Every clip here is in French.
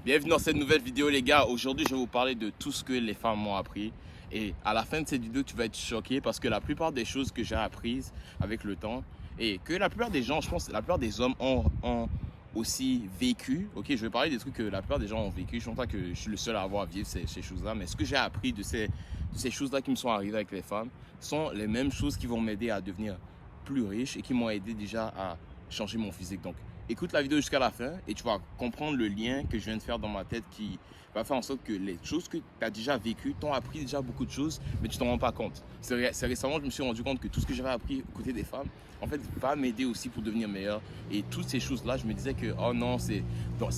Bienvenue dans cette nouvelle vidéo les gars. Aujourd'hui je vais vous parler de tout ce que les femmes m'ont appris. Et à la fin de cette vidéo tu vas être choqué parce que la plupart des choses que j'ai apprises avec le temps et que la plupart des gens, je pense la plupart des hommes ont aussi vécu. Ok, je vais parler des trucs que la plupart des gens ont vécu. Je ne pense pas que je suis le seul à avoir à vivre ces choses-là. Mais ce que j'ai appris de ces choses-là qui me sont arrivées avec les femmes sont les mêmes choses qui vont m'aider à devenir plus riche et qui m'ont aidé déjà à changer mon physique. Donc écoute la vidéo jusqu'à la fin et tu vas comprendre le lien que je viens de faire dans ma tête qui va faire en sorte que les choses que tu as déjà vécues t'ont appris déjà beaucoup de choses, mais tu t'en rends pas compte. C'est récemment que je me suis rendu compte que tout ce que j'avais appris aux côtés des femmes, en fait, va m'aider aussi pour devenir meilleur. Et toutes ces choses-là, je me disais que, oh non, c'est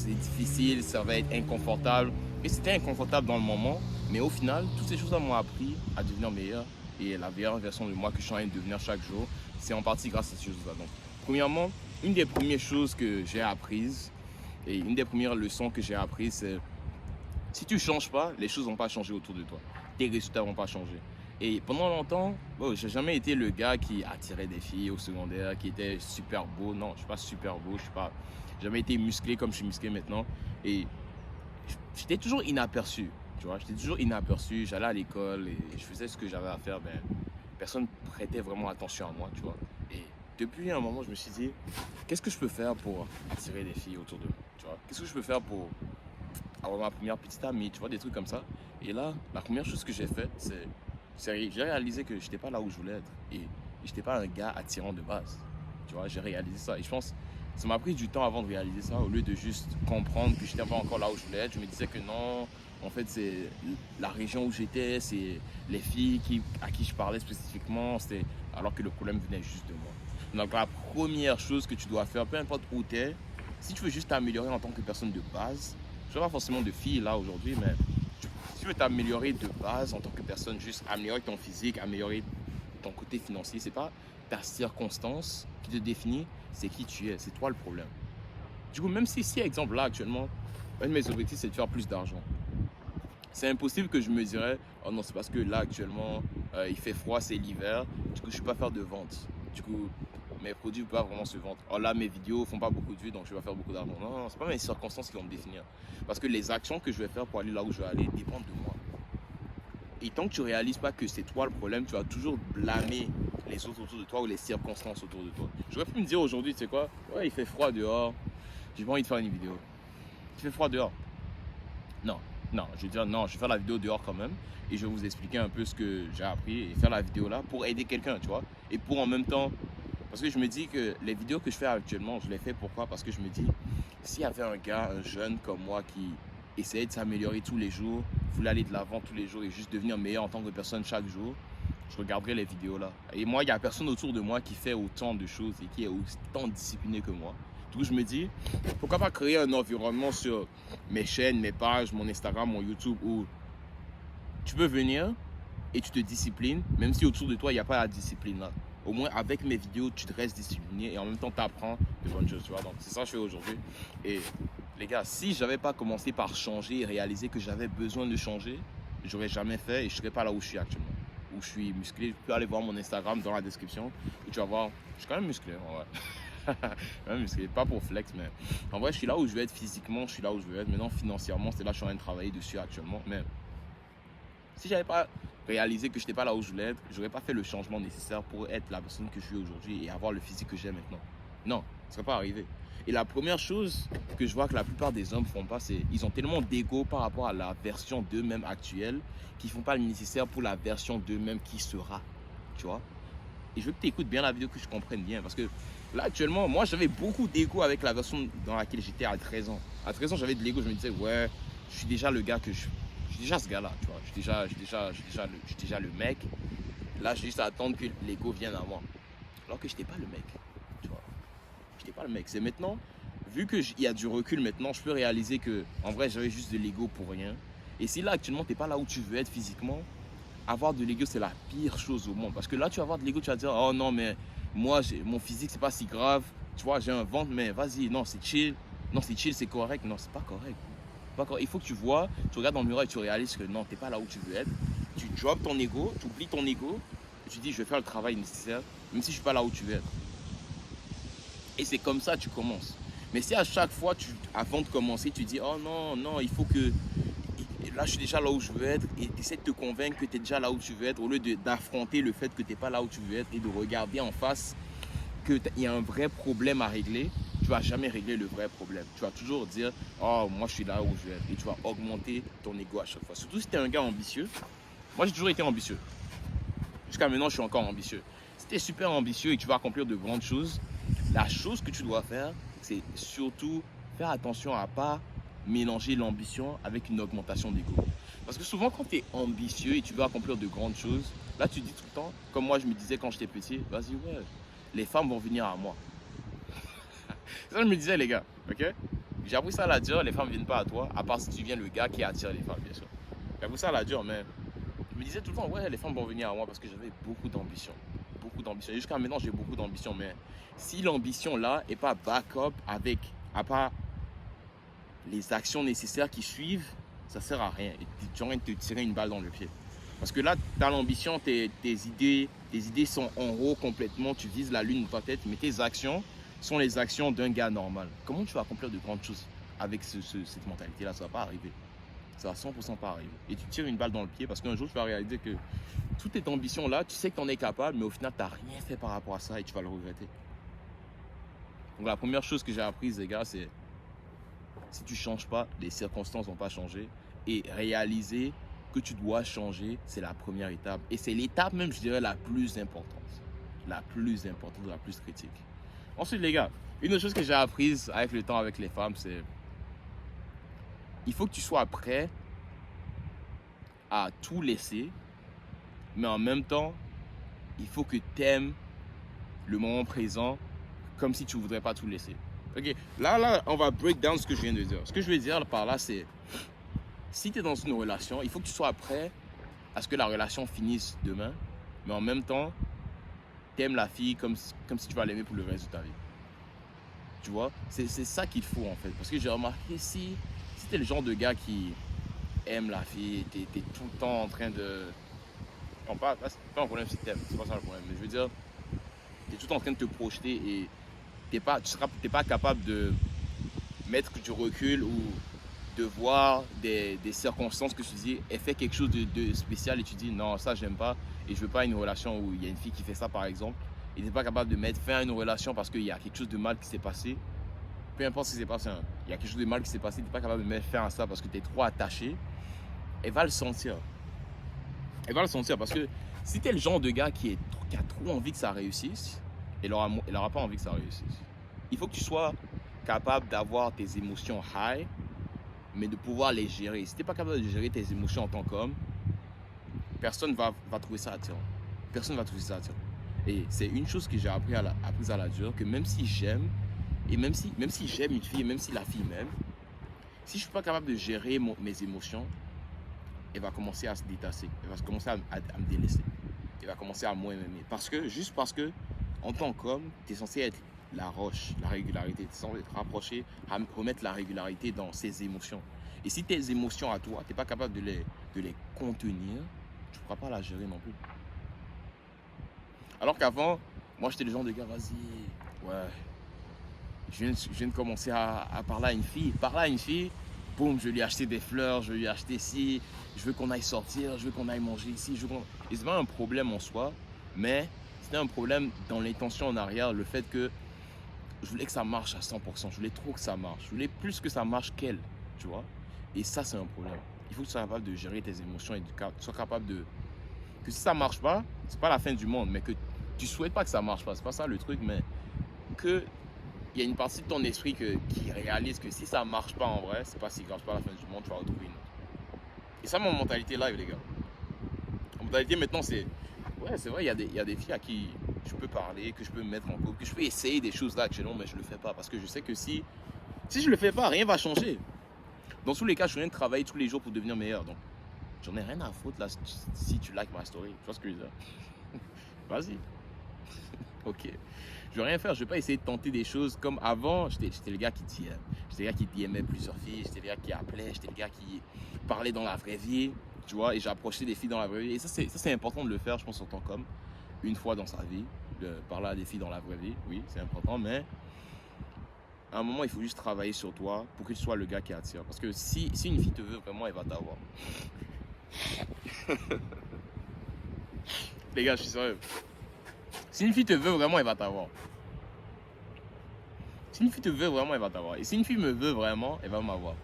difficile, ça va être inconfortable. Et c'était inconfortable dans le moment, mais au final, toutes ces choses-là m'ont appris à devenir meilleur. Et la meilleure version de moi que je suis en train de devenir chaque jour, c'est en partie grâce à ces choses-là. Donc, premièrement, une des premières choses que j'ai apprises et une des premières leçons que j'ai apprises, c'est si tu ne changes pas, les choses ne vont pas changer autour de toi. Tes résultats ne vont pas changer. Et pendant longtemps, je n'ai jamais été le gars qui attirait des filles au secondaire, qui était super beau. Non, je ne suis pas super beau, je n'ai jamais été musclé comme je suis musclé maintenant. Et j'étais toujours inaperçu, tu vois. J'étais toujours inaperçu, j'allais à l'école et je faisais ce que j'avais à faire. Ben, personne ne prêtait vraiment attention à moi, tu vois. Et depuis un moment, je me suis dit, qu'est-ce que je peux faire pour attirer des filles autour de moi, tu vois? Qu'est-ce que je peux faire pour avoir ma première petite amie, tu vois, des trucs comme ça. Et là, la première chose que j'ai faite, c'est j'ai réalisé que je n'étais pas là où je voulais être. Et je n'étais pas un gars attirant de base. Tu vois, j'ai réalisé ça. Et je pense ça m'a pris du temps avant de réaliser ça. Au lieu de juste comprendre que je n'étais pas encore là où je voulais être, je me disais que non, en fait, c'est la région où j'étais, c'est les filles à qui je parlais spécifiquement, alors que le problème venait juste de moi. Donc la première chose que tu dois faire, peu importe où tu es, si tu veux juste t'améliorer en tant que personne de base, je ne veux pas forcément de filles là aujourd'hui, mais si tu veux t'améliorer de base en tant que personne, juste améliorer ton physique, améliorer ton côté financier, c'est pas ta circonstance qui te définit, c'est qui tu es, c'est toi le problème. Du coup, même si exemple là actuellement, un de mes objectifs c'est de faire plus d'argent. C'est impossible que je me dirais, oh non, c'est parce que là actuellement il fait froid, c'est l'hiver, du coup je ne peux pas faire de vente. Du coup, mes produits ne peuvent pas vraiment se vendre. Oh là, mes vidéos ne font pas beaucoup de vues, donc je vais faire beaucoup d'argent. Non, non, c'est pas mes circonstances qui vont me définir. Parce que les actions que je vais faire pour aller là où je vais aller dépendent de moi. Et tant que tu ne réalises pas que c'est toi le problème, tu vas toujours blâmer les autres autour de toi ou les circonstances autour de toi. J'aurais pu me dire aujourd'hui, tu sais quoi, ouais, il fait froid dehors, j'ai pas envie de faire une vidéo. Il fait froid dehors. Non, non, je vais dire non, je vais faire la vidéo dehors quand même et je vais vous expliquer un peu ce que j'ai appris et faire la vidéo là pour aider quelqu'un, tu vois. Et pour en même temps, parce que je me dis que les vidéos que je fais actuellement, je les fais pourquoi? Parce que je me dis, s'il y avait un gars, un jeune comme moi qui essayait de s'améliorer tous les jours, voulait aller de l'avant tous les jours et juste devenir meilleur en tant que personne chaque jour, je regarderais les vidéos là. Et moi, il n'y a personne autour de moi qui fait autant de choses et qui est autant discipliné que moi. Du coup, je me dis, pourquoi pas créer un environnement sur mes chaînes, mes pages, mon Instagram, mon YouTube où tu peux venir et tu te disciplines, même si autour de toi, il n'y a pas la discipline là. Au moins, avec mes vidéos, tu te restes discipliné et en même temps, tu apprends de bonnes choses, tu vois. Donc, c'est ça que je fais aujourd'hui. Et les gars, si je n'avais pas commencé par changer et réaliser que j'avais besoin de changer, je n'aurais jamais fait et je ne serais pas là où je suis actuellement. Où je suis musclé, tu peux aller voir mon Instagram dans la description où tu vas voir, je suis quand même musclé, ouais. Même musclé, pas pour flex, mais en vrai, je suis là où je veux être physiquement, je suis là où je veux être. Maintenant, financièrement, c'est là que je suis en train de travailler dessus actuellement. Mais si j'avais pas réalisé que je n'étais pas là où je voulais être, je n'aurais pas fait le changement nécessaire pour être la personne que je suis aujourd'hui et avoir le physique que j'ai maintenant. Non, ça ne serait pas arrivé. Et la première chose que je vois que la plupart des hommes ne font pas, c'est qu'ils ont tellement d'ego par rapport à la version d'eux-mêmes actuelle qu'ils ne font pas le nécessaire pour la version d'eux-mêmes qui sera. Tu vois? Et je veux que tu écoutes bien la vidéo, que je comprenne bien. Parce que là, actuellement, moi, j'avais beaucoup d'ego avec la version dans laquelle j'étais à 13 ans. À 13 ans, j'avais de l'ego. Je me disais, ouais, je suis déjà le gars que je suis déjà ce gars-là, tu vois. Je suis déjà le mec. Là, j'ai juste à attendre que l'ego vienne à moi. Alors que je n'étais pas le mec, tu vois. Je n'étais pas le mec. C'est maintenant, vu qu'il y a du recul maintenant, je peux réaliser que, en vrai, j'avais juste de l'ego pour rien. Et si là, actuellement, tu n'es pas là où tu veux être physiquement, avoir de l'ego, c'est la pire chose au monde. Parce que là, tu vas avoir de l'ego, tu vas dire, oh non, mais moi, mon physique, c'est pas si grave. Tu vois, j'ai un ventre, mais vas-y, non, c'est chill. Non, c'est chill, c'est correct. Non, c'est pas correct. Il faut que tu vois, tu regardes dans le miroir et tu réalises que non, tu n'es pas là où tu veux être. Tu drops ton ego, tu oublies ton ego. Et tu dis, je vais faire le travail nécessaire, même si je ne suis pas là où tu veux être. Et c'est comme ça que tu commences. Mais si à chaque fois, avant de commencer, tu dis, oh non, non, il faut que là, je suis déjà là où je veux être, et tu essaies de te convaincre que tu es déjà là où tu veux être, au lieu d'affronter le fait que tu n'es pas là où tu veux être et de regarder en face qu'il y a un vrai problème à régler, tu ne vas jamais régler le vrai problème. Tu vas toujours dire, oh, moi, je suis là où je veux être, et tu vas augmenter ton ego à chaque fois. Surtout si tu es un gars ambitieux. Moi, j'ai toujours été ambitieux. Jusqu'à maintenant, je suis encore ambitieux. Si tu es super ambitieux et que tu vas accomplir de grandes choses, la chose que tu dois faire, c'est surtout faire attention à ne pas mélanger l'ambition avec une augmentation d'ego. Parce que souvent, quand tu es ambitieux et tu veux accomplir de grandes choses, là, tu dis tout le temps, comme moi, je me disais quand j'étais petit, vas-y, ouais, les femmes vont venir à moi. C'est ça que je me disais, les gars, ok? J'ai appris ça à la dure, les femmes ne viennent pas à toi, à part si tu viens le gars qui attire les femmes, bien sûr. J'ai appris ça à la dure, mais je me disais tout le temps, ouais, les femmes vont venir à moi parce que j'avais beaucoup d'ambition. Beaucoup d'ambition. Et jusqu'à maintenant, j'ai beaucoup d'ambition, mais si l'ambition là n'est pas back-up avec, à part les actions nécessaires qui suivent, ça ne sert à rien. Et tu es en train de te tirer une balle dans le pied. Parce que là, tu as l'ambition, tes idées sont en haut complètement, tu vises la lune dans ta tête, mais tes actions sont les actions d'un gars normal. Comment tu vas accomplir de grandes choses avec cette mentalité-là? Ça ne va pas arriver. Ça va 100% pas arriver. Et tu tires une balle dans le pied parce qu'un jour, tu vas réaliser que toute cette ambition-là, tu sais que tu en es capable, mais au final, tu n'as rien fait par rapport à ça et tu vas le regretter. Donc la première chose que j'ai apprise, les gars, c'est si tu ne changes pas, les circonstances ne vont pas changer. Et réaliser que tu dois changer, c'est la première étape. Et c'est l'étape même, je dirais, la plus importante. La plus importante, la plus critique. Ensuite, les gars, une autre chose que j'ai apprise avec le temps avec les femmes, c'est il faut que tu sois prêt à tout laisser, mais en même temps, il faut que tu aimes le moment présent comme si tu ne voudrais pas tout laisser. Ok, là, on va break down ce que je viens de dire. Ce que je veux dire par là, c'est si tu es dans une relation, il faut que tu sois prêt à ce que la relation finisse demain, mais en même temps, tu aimes la fille comme si tu vas l'aimer pour le reste de ta vie. Tu vois, c'est ça qu'il faut en fait. Parce que j'ai remarqué, si tu es le genre de gars qui aime la fille, tu es tout le temps en train de... Non, c'est pas un problème si tu aimes, c'est pas ça le problème. Mais je veux dire, tu es tout le temps en train de te projeter et tu n'es pas capable de mettre du recul ou de voir des circonstances que tu dis, elle fait quelque chose de spécial et tu dis non, ça j'aime pas et je veux pas une relation où il y a une fille qui fait ça par exemple et tu n'es pas capable de mettre fin à une relation parce qu'il y a quelque chose de mal qui s'est passé. Peu importe ce qui s'est passé, hein. Il y a quelque chose de mal qui s'est passé, tu n'es pas capable de mettre fin à ça parce que tu es trop attaché. Elle va le sentir. Elle va le sentir parce que si tu es le genre de gars qui a trop envie que ça réussisse, elle n'aura pas envie que ça réussisse. Il faut que tu sois capable d'avoir tes émotions high, mais de pouvoir les gérer. Si tu n'es pas capable de gérer tes émotions en tant qu'homme, personne va trouver ça attirant. Personne va trouver ça attirant. Et c'est une chose que j'ai appris à la dure, que même si j'aime, et même si j'aime une fille, et même si la fille m'aime, si je ne suis pas capable de gérer mes émotions, elle va commencer à se détasser. Elle va commencer à me délaisser. Elle va commencer à moins m'aimer. Juste parce que, en tant qu'homme, tu es censé être la roche, la régularité. Tu es censé être rapproché, à remettre la régularité dans ses émotions. Et si tes émotions à toi, tu n'es pas capable de les contenir, tu ne pourras pas la gérer non plus. Alors qu'avant, moi j'étais le genre de gars, vas-y, ouais, je viens de commencer à parler à une fille, boum, je vais lui acheter des fleurs, je vais lui acheter ci, je veux qu'on aille sortir, je veux qu'on aille manger ici, Et c'est pas un problème en soi, mais c'était un problème dans l'intention en arrière, le fait que je voulais que ça marche à 100%, je voulais trop que ça marche, je voulais plus que ça marche qu'elle, tu vois. Et ça, c'est un problème. Il faut que tu sois capable de gérer tes émotions et que tu sois capable de... Que si ça marche pas, c'est pas la fin du monde, mais que tu souhaites pas que ça marche pas, c'est pas ça le truc, mais que il y a une partie de ton esprit qui réalise que si ça marche pas en vrai, c'est pas si grave, c'est pas la fin du monde, tu vas retrouver une autre. Et ça, mon mentalité live, les gars. Mon mentalité maintenant, c'est... Ouais, c'est vrai, il y a des filles à qui je peux parler, que je peux me mettre en couple, que je peux essayer des choses là actuellement, mais je le fais pas. Parce que je sais que si je le fais pas, rien va changer. Dans tous les cas, je suis en train de travailler tous les jours pour devenir meilleur. Donc, j'en ai rien à foutre là si tu likes ma story. Tu vois ce que je veux dire? Vas-y. Ok. Je vais rien faire, je vais pas essayer de tenter des choses comme avant. J'étais le gars j'étais le gars qui aimait plusieurs filles, j'étais le gars qui appelait, j'étais le gars qui parlait dans la vraie vie, tu vois, et j'approchais des filles dans la vraie vie. Et ça c'est important de le faire, je pense, en tant qu'homme, une fois dans sa vie, de parler à des filles dans la vraie vie, oui, c'est important, mais à un moment, il faut juste travailler sur toi pour que tu sois le gars qui attire. Parce que si une fille te veut vraiment, elle va t'avoir. Les gars, je suis sérieux. Si une fille te veut vraiment, elle va t'avoir. Si une fille te veut vraiment, elle va t'avoir. Et si une fille me veut vraiment, elle va m'avoir.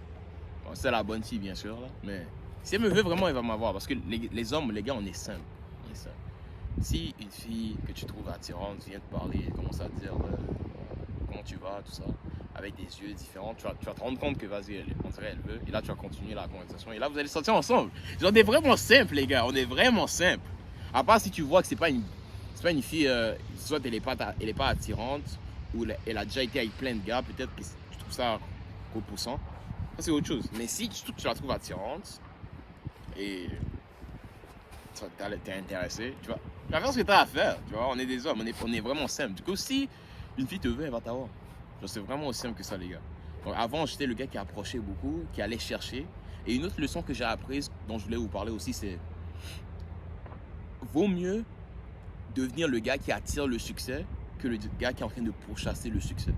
Bon, c'est la bonne fille, bien sûr, là. Mais si elle me veut vraiment, elle va m'avoir. Parce que les hommes, les gars, on est simples. On est simples. Si une fille que tu trouves attirante vient te parler, commence à te dire comment tu vas, tout ça, avec des yeux différents, tu vas te rendre compte que vas-y, on dirait elle veut. Et là, tu vas continuer la conversation. Et là, vous allez sortir ensemble. On est vraiment simple, les gars. On est vraiment simple. À part si tu vois que c'est pas une fille, soit elle est pas attirante, ou elle a déjà été avec plein de gars, peut-être que tu trouves ça repoussant. Ça, c'est autre chose. Mais si tu la trouves attirante et t'es intéressé, tu vois, tu vas faire ce que t'as à faire. Tu vois, on est des hommes, on est vraiment simple. Du coup, si une fille te veut, elle va t'avoir. C'est vraiment aussi simple que ça, les gars. Donc, avant, j'étais le gars qui approchait beaucoup, qui allait chercher. Et une autre leçon que j'ai apprise, dont je voulais vous parler aussi, c'est vaut mieux devenir le gars qui attire le succès que le gars qui est en train de pourchasser le succès.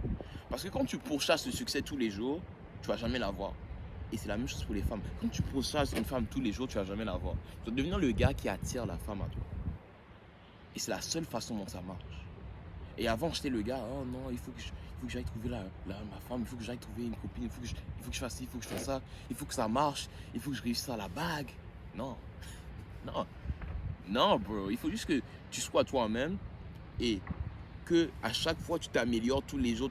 Parce que quand tu pourchasses le succès tous les jours, tu vas jamais l'avoir. Et c'est la même chose pour les femmes. Quand tu pourchasses une femme tous les jours, tu vas jamais l'avoir. Tu dois devenir le gars qui attire la femme à toi. Et c'est la seule façon dont ça marche. Et avant, j'étais le gars, oh non, il faut que j'aille trouver ma femme, il faut que j'aille trouver une copine, il faut que je fasse ci, il faut que je fasse ça, il faut que ça marche, il faut que je réussisse à la bague. Non, non, non, bro. Il faut juste que tu sois toi-même et que à chaque fois tu t'améliores tous les jours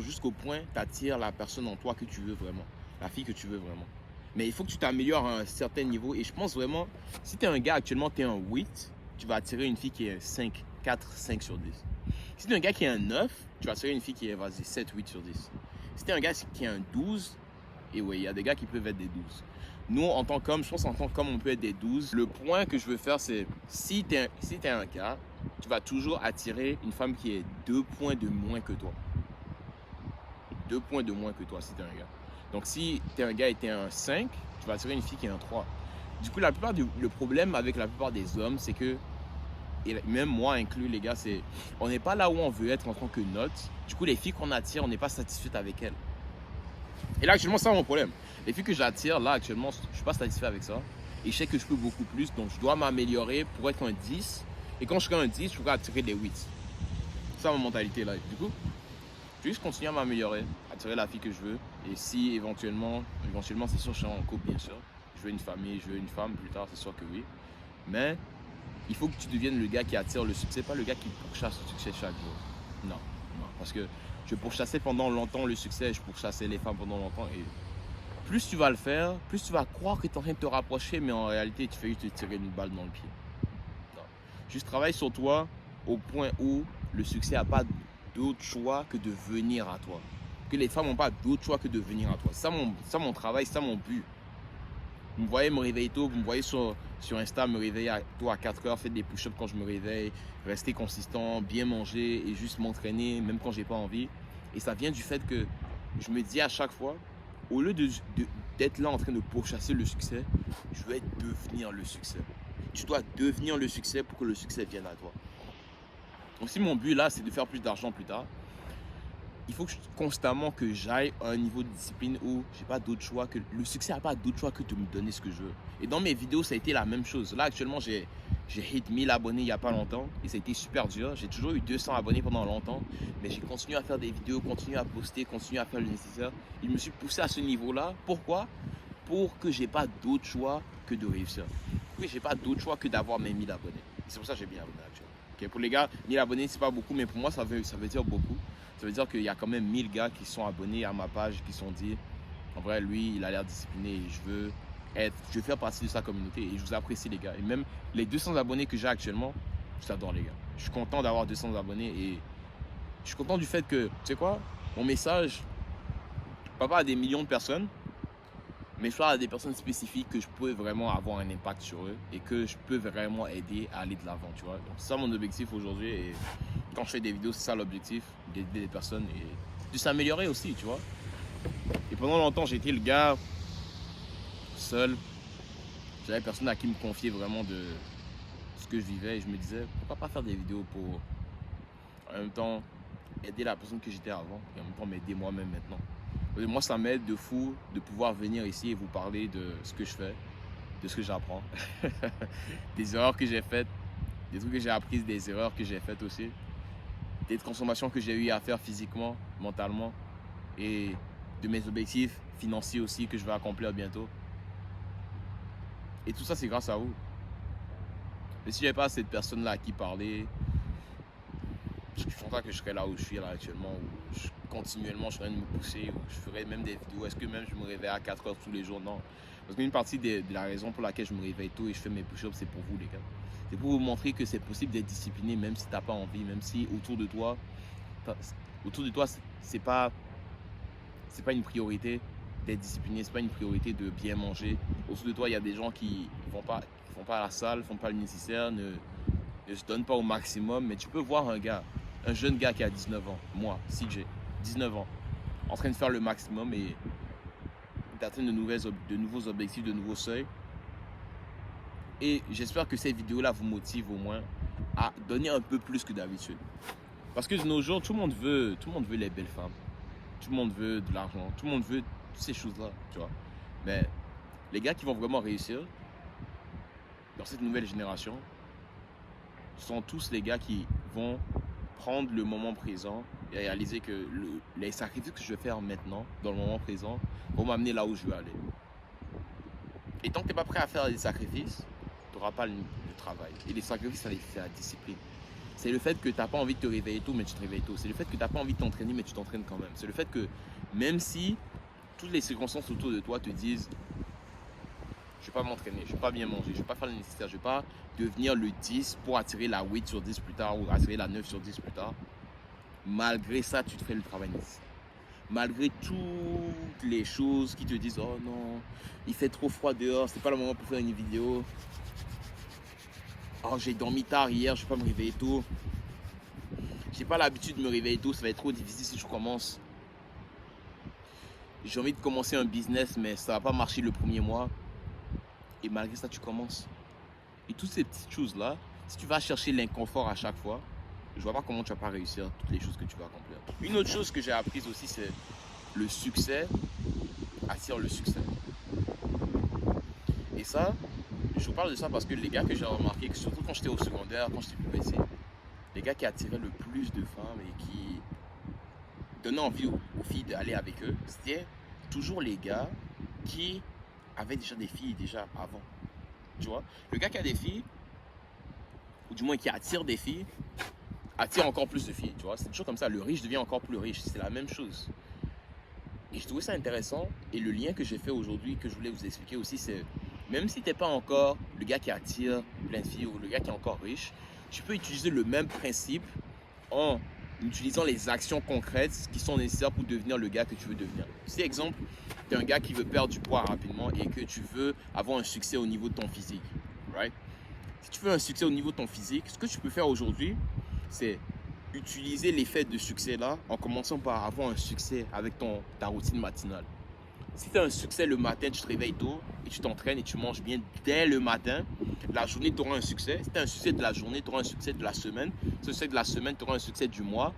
jusqu'au point tu attires la personne en toi que tu veux vraiment, la fille que tu veux vraiment. Mais il faut que tu t'améliores à un certain niveau et je pense vraiment, si tu es un gars actuellement, tu es un 8, tu vas attirer une fille qui est 5, 4, 5 sur 10. Si tu es un gars qui est un 9, tu vas attirer une fille qui est, vas-y, 7, 8 sur 10. Si tu es un gars qui est un 12, et oui, il y a des gars qui peuvent être des 12. Nous, en tant qu'homme, je pense en tant qu'homme, on peut être des 12. Le point que je veux faire, c'est si tu es un gars, tu vas toujours attirer une femme qui est 2 points de moins que toi. 2 points de moins que toi si tu es un gars. Donc, si tu es un gars et tu es un 5, tu vas attirer une fille qui est un 3. Du coup, le problème avec la plupart des hommes, c'est que, et même moi inclus, les gars, c'est on n'est pas là où on veut être en tant que note. Du coup, les filles qu'on attire, on n'est pas satisfait avec elles. Et là, actuellement, c'est ça mon problème. Les filles que j'attire, là, actuellement, je ne suis pas satisfait avec ça. Et je sais que je peux beaucoup plus, donc je dois m'améliorer pour être un 10. Et quand je serai un 10, je pourrai attirer des 8. C'est ça ma mentalité, là. Du coup, je vais juste continuer à m'améliorer, attirer la fille que je veux. Et si éventuellement, c'est sûr, je serai en couple, bien sûr. Je veux une famille, je veux une femme plus tard, c'est sûr que oui. Mais il faut que tu deviennes le gars qui attire le succès, pas le gars qui pourchasse le succès chaque jour. Non, non. Parce que je pourchassais pendant longtemps le succès, je pourchassais les femmes pendant longtemps. Et plus tu vas le faire, plus tu vas croire que tu es en train de te rapprocher, mais en réalité, tu fais juste te tirer une balle dans le pied. Non. Juste travaille sur toi au point où le succès n'a pas d'autre choix que de venir à toi. Que les femmes n'ont pas d'autre choix que de venir à toi. C'est ça mon travail, c'est ça mon but. Vous me voyez me réveiller tôt, vous me voyez sur Insta me réveiller tôt à 4 heures, faire des push-ups quand je me réveille, rester consistant, bien manger et juste m'entraîner même quand j'ai pas envie. Et ça vient du fait que je me dis à chaque fois, au lieu d'être là en train de pourchasser le succès, je vais devenir le succès. Tu dois devenir le succès pour que le succès vienne à toi. Donc si mon but là, c'est de faire plus d'argent plus tard, il faut constamment que j'aille à un niveau de discipline où j'ai pas d'autre choix que le succès n'a pas d'autre choix que de me donner ce que je veux. Et dans mes vidéos, ça a été la même chose. Là, actuellement, j'ai hit 1000 abonnés il n'y a pas longtemps et ça a été super dur. J'ai toujours eu 200 abonnés pendant longtemps, mais j'ai continué à faire des vidéos, continué à poster, continué à faire le nécessaire. Je me suis poussé à ce niveau-là. Pourquoi? Pour que j'ai pas d'autre choix que de réussir. Oui, j'ai pas d'autre choix que d'avoir mes 1000 abonnés. C'est pour ça que j'ai bien abonné actuellement. Okay, pour les gars, 1000 abonnés, c'est pas beaucoup, mais pour moi, ça veut dire beaucoup. Ça veut dire qu'il y a quand même 1000 gars qui sont abonnés à ma page, qui sont dit, en vrai, lui, il a l'air discipliné et je veux faire partie de sa communauté et je vous apprécie, les gars. Et même les 200 abonnés que j'ai actuellement, je t'adore, les gars. Je suis content d'avoir 200 abonnés et je suis content du fait que, tu sais quoi, mon message, pas à des millions de personnes, mais je parle à des personnes spécifiques que je peux vraiment avoir un impact sur eux et que je peux vraiment aider à aller de l'avant, tu vois. Donc, c'est ça mon objectif aujourd'hui et quand je fais des vidéos, c'est ça l'objectif, d'aider des personnes et de s'améliorer aussi, tu vois. Et pendant longtemps, j'ai été le gars seul. J'avais personne à qui me confier vraiment de ce que je vivais et je me disais, pourquoi pas faire des vidéos pour en même temps aider la personne que j'étais avant et en même temps m'aider moi-même maintenant. Et moi, ça m'aide de fou de pouvoir venir ici et vous parler de ce que je fais, de ce que j'apprends, des erreurs que j'ai faites, des trucs que j'ai appris, des erreurs que j'ai faites aussi, des transformations que j'ai eu à faire physiquement, mentalement et de mes objectifs financiers aussi que je vais accomplir bientôt. Et tout ça, c'est grâce à vous. Mais si j'avais pas cette personne-là à qui parler, je pense pas que je serais là où je suis là actuellement, où continuellement je serais de me pousser, où je ferais même des vidéos. Est-ce que même je me réveille à 4 heures tous les jours? Non. Parce qu'une partie de la raison pour laquelle je me réveille tôt et je fais mes push-ups, c'est pour vous les gars. C'est pour vous montrer que c'est possible d'être discipliné même si tu n'as pas envie, même si autour de toi, c'est pas une priorité d'être discipliné, c'est pas une priorité de bien manger. Autour de toi, il y a des gens qui vont pas à la salle, font pas le nécessaire, ne se donnent pas au maximum. Mais tu peux voir un jeune gars qui a 19 ans, moi, CJ, 19 ans, en train de faire le maximum et d'atteindre de nouveaux objectifs, de nouveaux seuils. Et j'espère que cette vidéo-là vous motive au moins à donner un peu plus que d'habitude. Parce que de nos jours, tout le monde veut les belles femmes. Tout le monde veut de l'argent. Tout le monde veut toutes ces choses-là, tu vois. Mais les gars qui vont vraiment réussir dans cette nouvelle génération sont tous les gars qui vont prendre le moment présent et réaliser que les sacrifices que je vais faire maintenant, dans le moment présent, vont m'amener là où je veux aller. Et tant que tu n'es pas prêt à faire des sacrifices, tu n'auras pas le travail. Et les sacrifices, ça fait la discipline. C'est le fait que tu n'as pas envie de te réveiller tôt, mais tu te réveilles tôt. C'est le fait que tu n'as pas envie de t'entraîner, mais tu t'entraînes quand même. C'est le fait que même si toutes les circonstances autour de toi te disent je ne vais pas m'entraîner, je ne vais pas bien manger, je ne vais pas faire le nécessaire, je ne vais pas devenir le 10 pour attirer la 8 sur 10 plus tard ou attirer la 9 sur 10 plus tard. Malgré ça, tu te fais le travail nécessaire. Malgré toutes les choses qui te disent oh non, il fait trop froid dehors, c'est pas le moment pour faire une vidéo. Oh, j'ai dormi tard hier, je ne vais pas me réveiller tôt. J'ai pas l'habitude de me réveiller tôt, ça va être trop difficile si je commence. J'ai envie de commencer un business, mais ça va pas marcher le premier mois. Et malgré ça, tu commences. Et toutes ces petites choses-là, si tu vas chercher l'inconfort à chaque fois, je vois pas comment tu vas pas réussir toutes les choses que tu vas accomplir. Une autre chose que j'ai apprise aussi, c'est le succès attire le succès. Et ça, je vous parle de ça parce que les gars que j'ai remarqué, surtout quand j'étais au secondaire, quand j'étais plus petit, les gars qui attiraient le plus de femmes et qui donnaient envie aux filles d'aller avec eux, c'était toujours les gars qui avaient déjà des filles déjà avant. Tu vois, le gars qui a des filles, ou du moins qui attire des filles, attire encore plus de filles. Tu vois, c'est toujours comme ça. Le riche devient encore plus riche. C'est la même chose. Et je trouvais ça intéressant. Et le lien que j'ai fait aujourd'hui, que je voulais vous expliquer aussi, c'est même si tu n'es pas encore le gars qui attire plein de filles ou le gars qui est encore riche, tu peux utiliser le même principe en utilisant les actions concrètes qui sont nécessaires pour devenir le gars que tu veux devenir. Si, exemple, tu es un gars qui veut perdre du poids rapidement et que tu veux avoir un succès au niveau de ton physique, right? Si tu veux un succès au niveau de ton physique, ce que tu peux faire aujourd'hui, c'est utiliser l'effet de succès là en commençant par avoir un succès avec ta routine matinale. Si tu as un succès le matin, tu te réveilles tôt et tu t'entraînes et tu manges bien dès le matin, la journée, tu auras un succès. Si tu as un succès de la journée, tu auras un succès de la semaine. Si tu as un succès de la semaine, tu auras un succès du mois,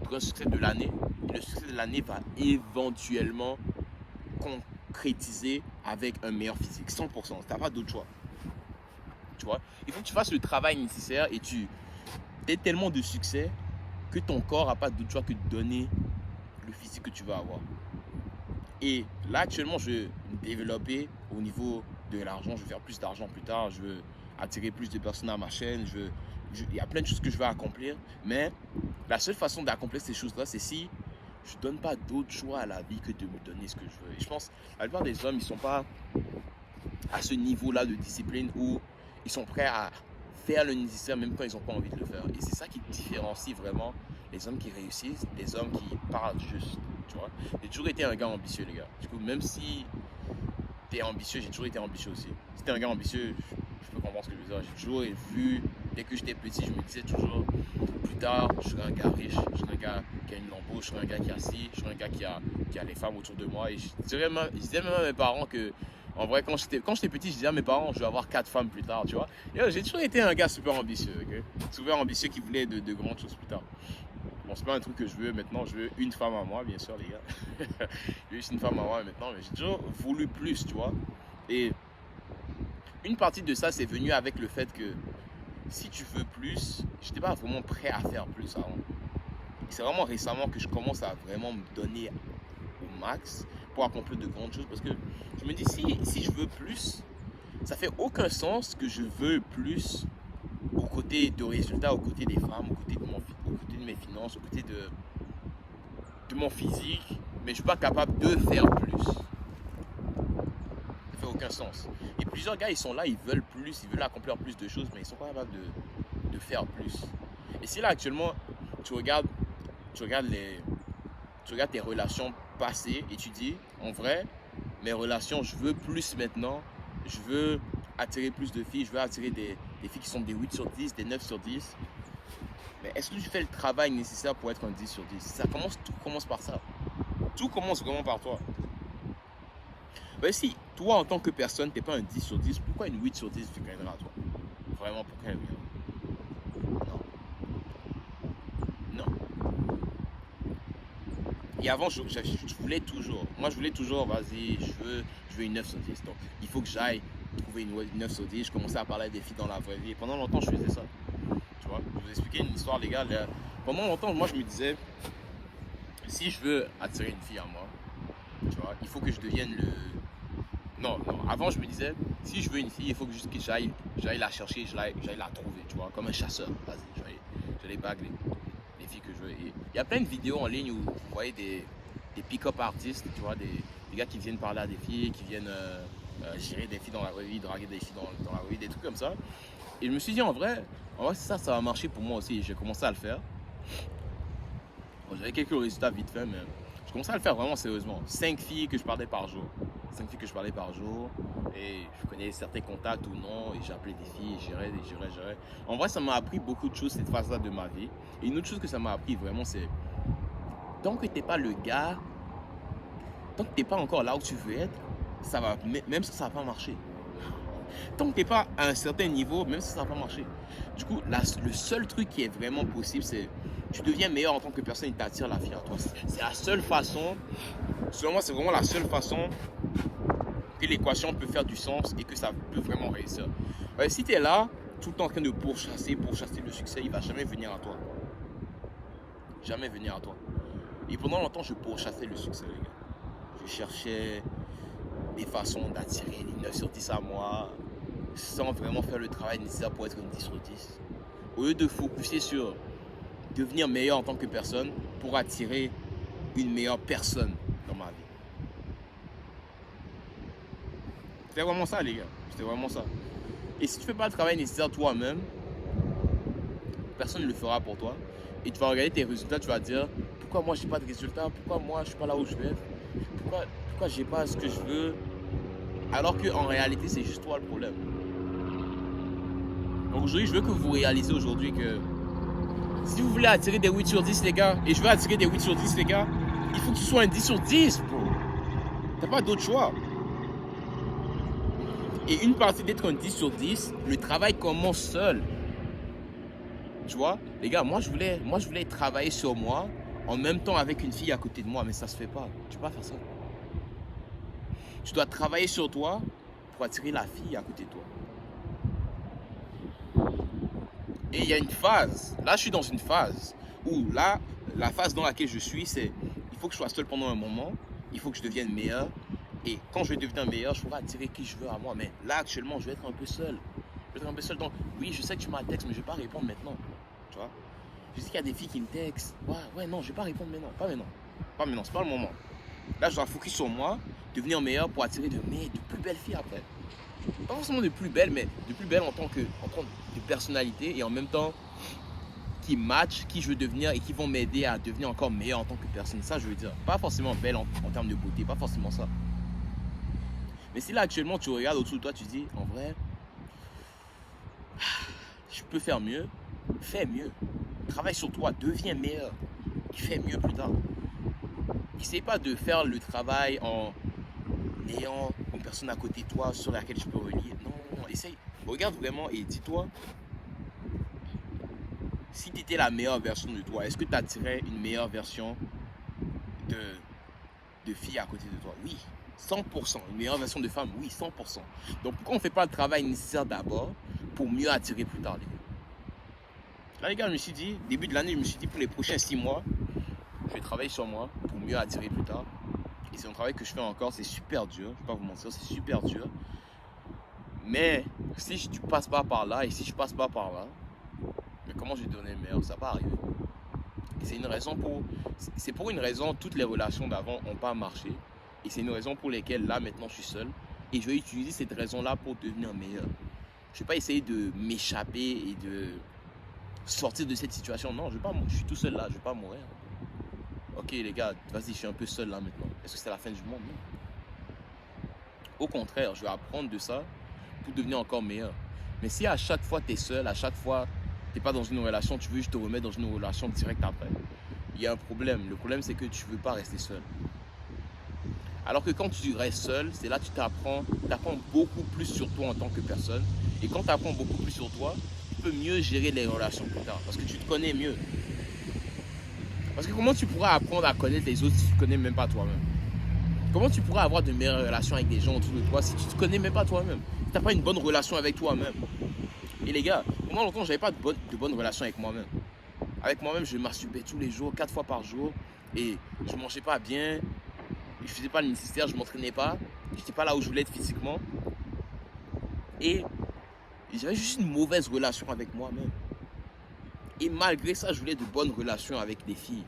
tu auras un succès de l'année. Et le succès de l'année va éventuellement concrétiser avec un meilleur physique, 100%. Tu n'as pas d'autre choix. Tu vois, il faut que tu fasses le travail nécessaire et tu aies tellement de succès que ton corps n'a pas d'autre choix que de donner le physique que tu vas avoir. Et là, actuellement, je veux me développer au niveau de l'argent. Je veux faire plus d'argent plus tard. Je veux attirer plus de personnes à ma chaîne. Il y a plein de choses que je veux accomplir. Mais la seule façon d'accomplir ces choses-là, c'est si je ne donne pas d'autre choix à la vie que de me donner ce que je veux. Et je pense que la plupart des hommes, ils ne sont pas à ce niveau-là de discipline où ils sont prêts à faire le nécessaire même quand ils n'ont pas envie de le faire. Et c'est ça qui différencie vraiment les hommes qui réussissent des hommes qui parlent juste. Tu vois, j'ai toujours été un gars ambitieux, les gars. Du coup, même si tu es ambitieux, j'ai toujours été ambitieux aussi. Si tu es un gars ambitieux, je peux comprendre ce que je veux dire. J'ai toujours vu, dès que j'étais petit, je me disais toujours, plus tard, je serai un gars riche, je serai un gars qui a une lambeau, je serai un gars qui a ci, je serai un gars qui a les femmes autour de moi. Et je disais même à mes parents que, en vrai, quand j'étais petit, je disais à mes parents, je vais avoir 4 femmes plus tard, tu vois. Et j'ai toujours été un gars super ambitieux, okay? Super ambitieux qui voulait de grandes choses plus tard. Bon, c'est pas un truc que je veux maintenant, je veux une femme à moi, bien sûr, les gars. Je veux juste une femme à moi maintenant, mais j'ai toujours voulu plus, tu vois. Et une partie de ça, c'est venu avec le fait que si tu veux plus, j'étais pas vraiment prêt à faire plus avant. Et c'est vraiment récemment que je commence à vraiment me donner au max pour accomplir de grandes choses parce que je me dis, si je veux plus, ça fait aucun sens que je veux plus aux côtés de résultats, aux côtés des femmes, aux côtés de mes finances, aux côtés de mon physique, mais je suis pas capable de faire plus. Ça fait aucun sens. Et plusieurs gars, ils sont là, ils veulent plus, ils veulent accomplir plus de choses, mais ils sont pas capables de faire plus. Et si là actuellement, tu regardes, tu regardes tes relations passées et tu dis, en vrai, mes relations, je veux plus maintenant, je veux attirer plus de filles, je veux attirer des filles qui sont des 8 sur 10, des 9 sur 10. Mais est-ce que tu fais le travail nécessaire pour être un 10 sur 10? Tout commence par ça. Tout commence vraiment par toi. Ben si toi en tant que personne, t'es pas un 10 sur 10, pourquoi une 8 sur 10 viendra à toi? Vraiment, pourquoi elle viendra? Non. Non. Et avant, je voulais toujours. Moi, je voulais toujours, vas-y, je veux une 9 sur 10. Donc, il faut que j'aille trouver une 9 sur 10. Je commençais à parler des filles dans la vraie vie. Et pendant longtemps, je faisais ça. Tu vois, je vais vous expliquer une histoire, les gars. Pendant longtemps, moi, je me disais, si je veux attirer une fille à moi, tu vois, il faut que je devienne le... Non, avant, je me disais, si je veux une fille, il faut que juste que j'aille la chercher, j'aille la trouver, tu vois, comme un chasseur. Vas-y, je les bague les filles que je veux. Et il y a plein de vidéos en ligne où vous voyez des pick-up artistes, tu vois, des gars qui viennent parler à des filles, qui viennent gérer des filles dans la vraie vie, draguer des filles dans la vraie vie, des trucs comme ça. Et je me suis dit, en vrai ça va marcher pour moi aussi. Et j'ai commencé à le faire. Bon, j'avais quelques résultats vite fait, mais je commençais à le faire vraiment sérieusement. 5 filles que je parlais par jour. 5 filles que je parlais par jour. Et je connais certains contacts ou non. Et j'appelais des filles, et gérais. En vrai, ça m'a appris beaucoup de choses cette phase-là de ma vie. Et une autre chose que ça m'a appris vraiment, c'est tant que t'es pas le gars, tant que t'es pas encore là où tu veux être, ça va, même ça va pas marcher. Tant que t'es pas à un certain niveau, même ça va pas marcher. Du coup, le seul truc qui est vraiment possible, c'est tu deviens meilleur en tant que personne et t'attires la fille à toi. C'est la seule façon, selon moi, c'est vraiment la seule façon que l'équation peut faire du sens et que ça peut vraiment réussir. Si tu es là, tout le temps en train de pourchasser le succès, il va jamais venir à toi. Jamais venir à toi. Et pendant longtemps, je pourchassais le succès, les gars. Je cherchais des façons d'attirer les 9 sur 10 à moi sans vraiment faire le travail nécessaire pour être une 10 sur 10. Au lieu de focuser sur devenir meilleur en tant que personne pour attirer une meilleure personne dans ma vie. C'était vraiment ça, les gars. C'était vraiment ça. Et si tu fais pas le travail nécessaire toi-même, personne ne le fera pour toi. Et tu vas regarder tes résultats, tu vas te dire pourquoi moi j'ai pas de résultats, pourquoi moi je suis pas là où je veux être, pourquoi j'ai pas ce que je veux, alors qu'en réalité c'est juste toi le problème. Donc aujourd'hui, je veux que vous réalisez aujourd'hui que si vous voulez attirer des 8 sur 10, les gars, et je veux attirer des 8 sur 10, les gars, il faut que tu sois un 10 sur 10, bro. T'as pas d'autre choix. Et une partie d'être un 10 sur 10, le travail commence seul. Tu vois, les gars, moi je voulais travailler sur moi en même temps avec une fille à côté de moi, mais ça se fait pas. Tu peux pas faire ça. Tu dois travailler sur toi pour attirer la fille à côté de toi. Et il y a une phase, là je suis dans une phase où là, la phase dans laquelle je suis, c'est il faut que je sois seul pendant un moment, il faut que je devienne meilleur. Et quand je vais devenir meilleur, je pourrai attirer qui je veux à moi. Mais là actuellement, je vais être un peu seul. Je vais être un peu seul. Donc oui, je sais que tu m'as texte, mais je vais pas répondre maintenant. Tu vois? Je sais qu'il y a des filles qui me textent. Ouais, non, je vais pas répondre maintenant. Pas maintenant, c'est pas le moment. Là, je dois focus sur moi, devenir meilleur pour attirer de plus belles filles après. Pas forcément de plus belles, mais de plus belles en tant de personnalité et en même temps qui matchent qui je veux devenir et qui vont m'aider à devenir encore meilleur en tant que personne. Ça, je veux dire. Pas forcément belle en termes de beauté, pas forcément ça. Mais si là, actuellement, tu regardes autour de toi, tu dis, en vrai, je peux faire mieux, fais mieux. Travaille sur toi, deviens meilleur. Fais mieux plus tard. N'essaye pas de faire le travail en ayant une personne à côté de toi sur laquelle tu peux relier. Non, essaye. Regarde vraiment et dis-toi, si tu étais la meilleure version de toi, est-ce que tu attirais une meilleure version de fille à côté de toi? Oui, 100%. Une meilleure version de femme? Oui, 100%. Donc pourquoi on ne fait pas le travail nécessaire d'abord pour mieux attirer plus tard, les gars? Là, les gars, je me suis dit, début de l'année, je me suis dit pour les prochains 6 mois, je vais travailler sur moi pour mieux attirer plus tard. Et c'est un travail que je fais encore, c'est super dur, je ne vais pas vous mentir, c'est super dur. Mais si tu passes pas par là et si je passe pas par là, mais comment je vais donner le meilleur? Ça va arriver. Et c'est pour une raison, toutes les relations d'avant n'ont pas marché. Et c'est une raison pour laquelle là maintenant je suis seul. Et je vais utiliser cette raison-là pour devenir meilleur. Je ne vais pas essayer de m'échapper et de sortir de cette situation. Non, je suis tout seul là, je ne vais pas mourir. Ok les gars, vas-y, je suis un peu seul là maintenant. Est-ce que c'est la fin du monde? Non. Au contraire, je vais apprendre de ça pour devenir encore meilleur. Mais si à chaque fois tu es seul, à chaque fois tu n'es pas dans une relation, tu veux juste te remettre dans une relation directe après, il y a un problème. Le problème c'est que tu ne veux pas rester seul. Alors que quand tu restes seul, c'est là que tu apprends beaucoup plus sur toi en tant que personne. Et quand tu apprends beaucoup plus sur toi, tu peux mieux gérer les relations plus tard. Parce que tu te connais mieux. Parce que comment tu pourras apprendre à connaître les autres si tu ne te connais même pas toi-même? Comment tu pourras avoir de meilleures relations avec des gens autour de toi si tu ne te connais même pas toi-même? Si tu n'as pas une bonne relation avec toi-même. Et les gars, pendant longtemps, je n'avais pas de bonne relation avec moi-même. Avec moi-même, je masturbais tous les jours, 4 fois par jour. Et je ne mangeais pas bien. Je ne faisais pas le nécessaire, je ne m'entraînais pas. Je n'étais pas là où je voulais être physiquement. Et j'avais juste une mauvaise relation avec moi-même. Et malgré ça, je voulais de bonnes relations avec des filles.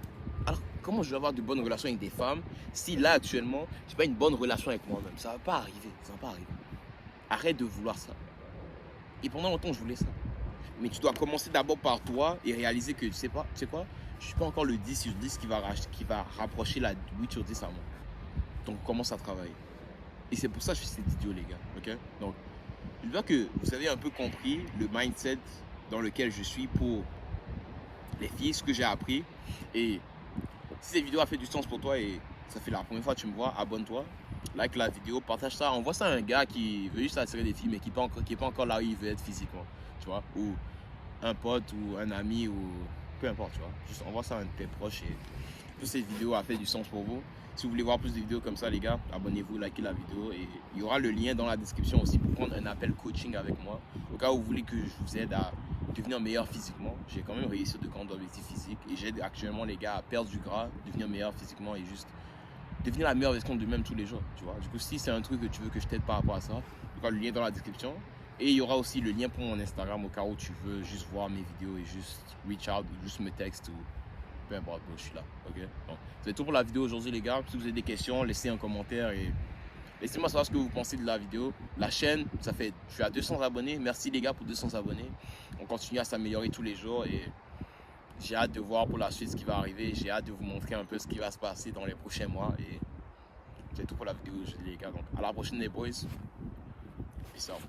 Alors, comment je vais avoir de bonnes relations avec des femmes si là, actuellement, je n'ai pas une bonne relation avec moi-même? Ça ne va pas arriver, ça ne va pas arriver. Arrête de vouloir ça. Et pendant longtemps, je voulais ça. Mais tu dois commencer d'abord par toi et réaliser que, tu sais quoi, je ne suis pas encore le 10 sur 10 qui va rapprocher la 8 sur 10 à moi. Donc, on commence à travailler. Et c'est pour ça que je fais cette vidéo, les gars. Ok? Donc, je veux que vous avez un peu compris le mindset dans lequel je suis pour les filles, ce que j'ai appris. Et si cette vidéo a fait du sens pour toi et ça fait la première fois que tu me vois, abonne-toi, like la vidéo, partage ça, envoie ça à un gars qui veut juste attirer des filles mais qui n'est pas encore là où il veut être physiquement, tu vois, ou un pote ou un ami ou peu importe, tu vois, juste envoie ça à un de tes proches et toute cette vidéo a fait du sens pour vous. Si vous voulez voir plus de vidéos comme ça, les gars, abonnez-vous, likez la vidéo et il y aura le lien dans la description aussi pour prendre un appel coaching avec moi au cas où vous voulez que je vous aide à devenir meilleur physiquement. J'ai quand même réussi de grands objectifs physiques et j'aide actuellement les gars à perdre du gras, devenir meilleur physiquement et juste devenir la meilleure version d'eux-mêmes tous les jours, tu vois. Du coup, si c'est un truc que tu veux que je t'aide par rapport à ça, il y aura le lien dans la description et il y aura aussi le lien pour mon Instagram au cas où tu veux juste voir mes vidéos et juste reach out ou juste me texte ou peu importe, je suis là, ok. Donc, c'est tout pour la vidéo aujourd'hui les gars. Si vous avez des questions, laissez un commentaire et laissez-moi savoir ce que vous pensez de la vidéo. La chaîne, je suis à 200 abonnés. Merci les gars pour 200 abonnés. On continue à s'améliorer tous les jours et j'ai hâte de voir pour la suite ce qui va arriver. J'ai hâte de vous montrer un peu ce qui va se passer dans les prochains mois. Et c'est tout pour la vidéo aujourd'hui les gars. Donc à la prochaine les boys. Peace out.